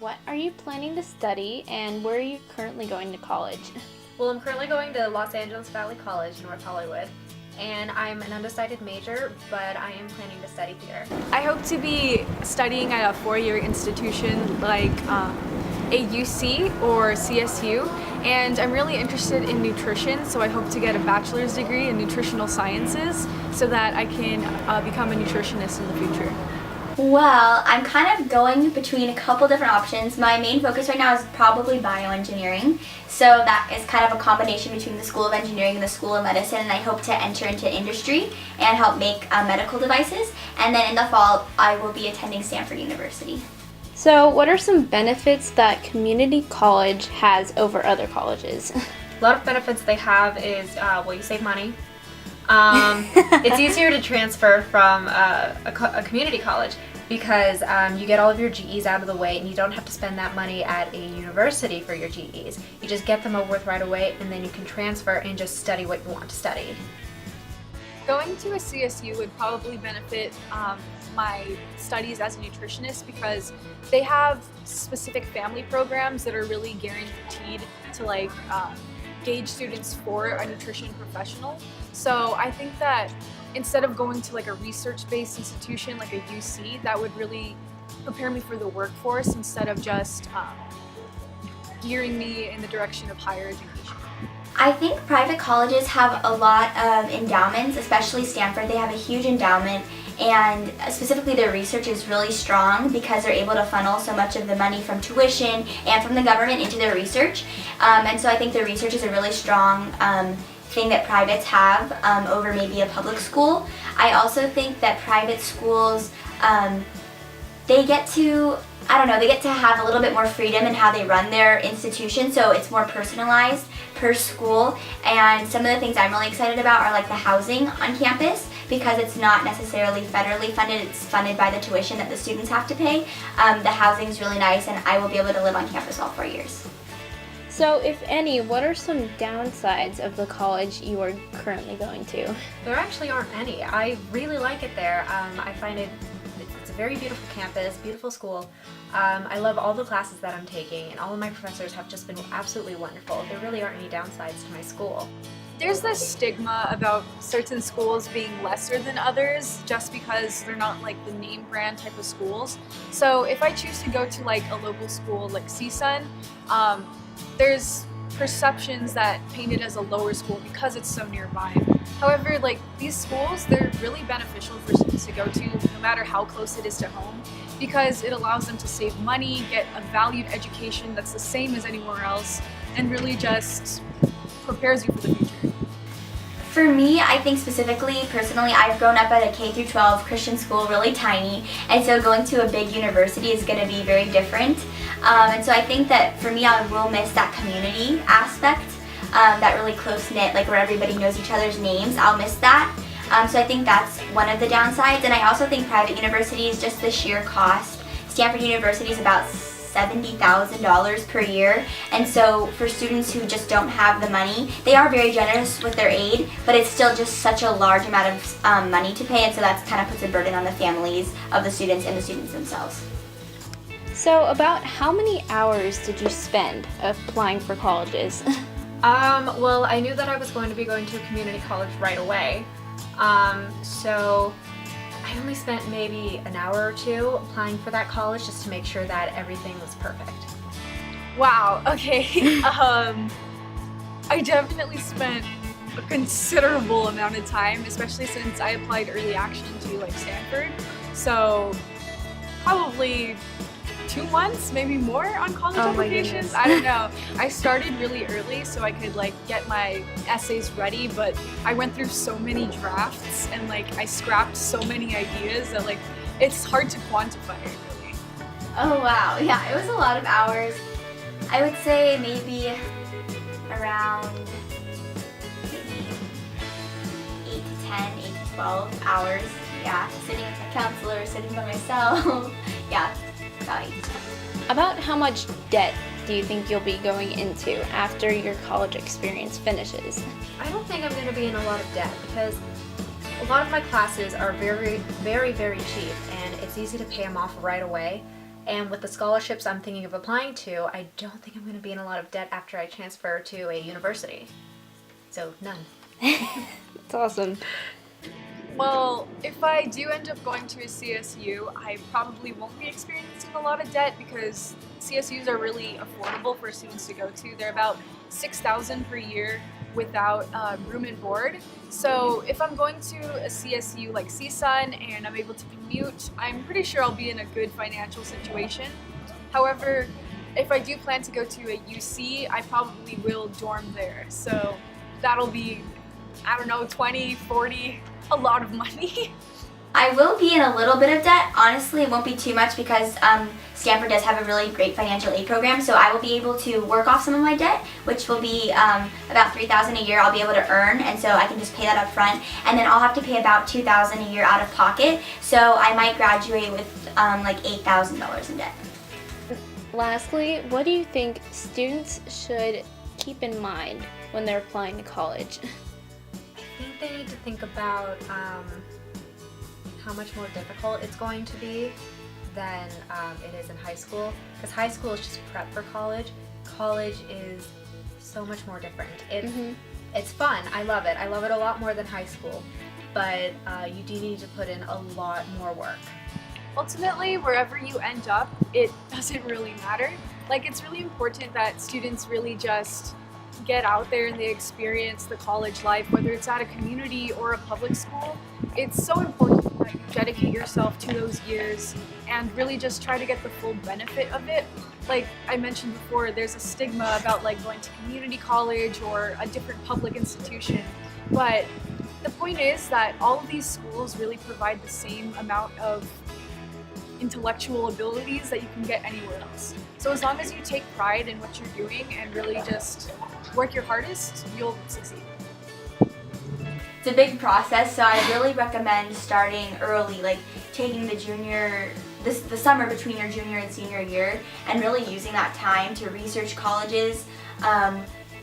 What are you planning to study and where are you currently going to college? Well, I'm currently going to Los Angeles Valley College, North Hollywood, and I'm an undecided major, but I am planning to study theater. I hope to be studying at a four-year institution like a UC or CSU, and I'm really interested in nutrition, so I hope to get a bachelor's degree in nutritional sciences so that I can become a nutritionist in the future. Well, I'm kind of going between a couple different options. My main focus right now is probably bioengineering. So that is kind of a combination between the School of Engineering and the School of Medicine, and I hope to enter into industry and help make medical devices. And then in the fall, I will be attending Stanford University. So what are some benefits that community college has over other colleges? A lot of benefits they have is, you save money. It's easier to transfer from a community college because you get all of your GEs out of the way and you don't have to spend that money at a university for your GEs. You just get them over with right away and then you can transfer and just study what you want to study. Going to a CSU would probably benefit my studies as a nutritionist because they have specific family programs that are really guaranteed to gauge students for a nutrition professional. So I think that instead of going to a research-based institution like a UC, that would really prepare me for the workforce instead of just gearing me in the direction of higher education. I think private colleges have a lot of endowments, especially Stanford. They have a huge endowment, and specifically their research is really strong because they're able to funnel so much of the money from tuition and from the government into their research. And so I think their research is a really strong thing that privates have over maybe a public school. I also think that private schools, they get to have a little bit more freedom in how they run their institution, so it's more personalized per school. And some of the things I'm really excited about are like the housing on campus, because it's not necessarily federally funded, it's funded by the tuition that the students have to pay. The housing is really nice and I will be able to live on campus all 4 years. So if any, what are some downsides of the college you are currently going to? There actually aren't any. I really like it there. I find it's a very beautiful campus, beautiful school. I love all the classes that I'm taking, and all of my professors have just been absolutely wonderful. There really aren't any downsides to my school. There's this stigma about certain schools being lesser than others just because they're not the name brand type of schools. So if I choose to go to a local school like CSUN, there's perceptions that paint it as a lower school because it's so nearby. However, these schools, they're really beneficial for students to go to no matter how close it is to home, because it allows them to save money, get a valued education that's the same as anywhere else, and really just prepares you for the future. For me, I think specifically, personally, I've grown up at a K-12 Christian school, really tiny, and so going to a big university is going to be very different. And so I think that for me, I will miss that community aspect, that really close-knit, where everybody knows each other's names. I'll miss that. So I think that's one of the downsides. And I also think private universities, just the sheer cost. Stanford University is about $70,000 per year, and so for students who just don't have the money, they are very generous with their aid, but it's still just such a large amount of money to pay, and so that kind of puts a burden on the families of the students and the students themselves. So about how many hours did you spend applying for colleges? Well, I knew that I was going to be going to a community college right away, so I only spent maybe an hour or two applying for that college just to make sure that everything was perfect. Wow, okay. I definitely spent a considerable amount of time, especially since I applied early action to Stanford. So probably 2 months, maybe more on college applications. I don't know. I started really early so I could get my essays ready, but I went through so many drafts and I scrapped so many ideas that it's hard to quantify it really. Oh wow, yeah, it was a lot of hours. I would say maybe around 8 to 10, 8 to 12 hours. Yeah, sitting with my counselor, sitting by myself. Yeah. About how much debt do you think you'll be going into after your college experience finishes? I don't think I'm going to be in a lot of debt because a lot of my classes are very, very, very cheap, and it's easy to pay them off right away. And with the scholarships I'm thinking of applying to, I don't think I'm going to be in a lot of debt after I transfer to a university. So none. That's awesome. Well, if I do end up going to a CSU, I probably won't be experiencing a lot of debt because CSUs are really affordable for students to go to. They're about $6,000 per year without room and board. So if I'm going to a CSU like CSUN and I'm able to commute, I'm pretty sure I'll be in a good financial situation. However, if I do plan to go to a UC, I probably will dorm there. So that'll be, I don't know, 20, 40, a lot of money. I will be in a little bit of debt. Honestly, it won't be too much because Stanford does have a really great financial aid program, so I will be able to work off some of my debt, which will be about $3,000 a year I'll be able to earn, and so I can just pay that up front, and then I'll have to pay about $2,000 a year out of pocket, so I might graduate with like $8,000 in debt. Lastly, what do you think students should keep in mind when they're applying to college? I think they need to think about how much more difficult it's going to be than it is in high school. Because high school is just prep for college. College is so much more different. It's fun. I love it. I love it a lot more than high school. But you do need to put in a lot more work. Ultimately, wherever you end up, it doesn't really matter. Like, it's really important that students really just get out there and they experience the college life, whether it's at a community or a public school. It's so important that you dedicate yourself to those years and really just try to get the full benefit of it. Like I mentioned before, there's a stigma about like going to community college or a different public institution, but the point is that all of these schools really provide the same amount of intellectual abilities that you can get anywhere else. So as long as you take pride in what you're doing and really just work your hardest, you'll succeed. It's a big process, so I really recommend starting early, like taking the summer between your junior and senior year and really using that time to research colleges.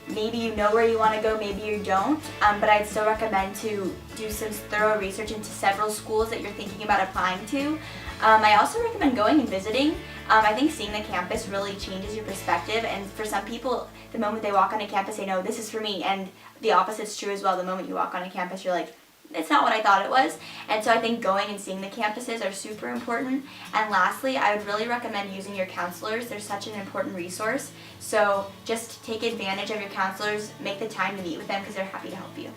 Maybe you know where you want to go, maybe you don't, but I'd still recommend to do some thorough research into several schools that you're thinking about applying to. I also recommend going and visiting. I think seeing the campus really changes your perspective, and for some people, the moment they walk on a campus, they know this is for me, and the opposite's true as well. The moment you walk on a campus, you're like, it's not what I thought it was. And so I think going and seeing the campuses are super important. And lastly, I would really recommend using your counselors. They're such an important resource. So just take advantage of your counselors, make the time to meet with them because they're happy to help you.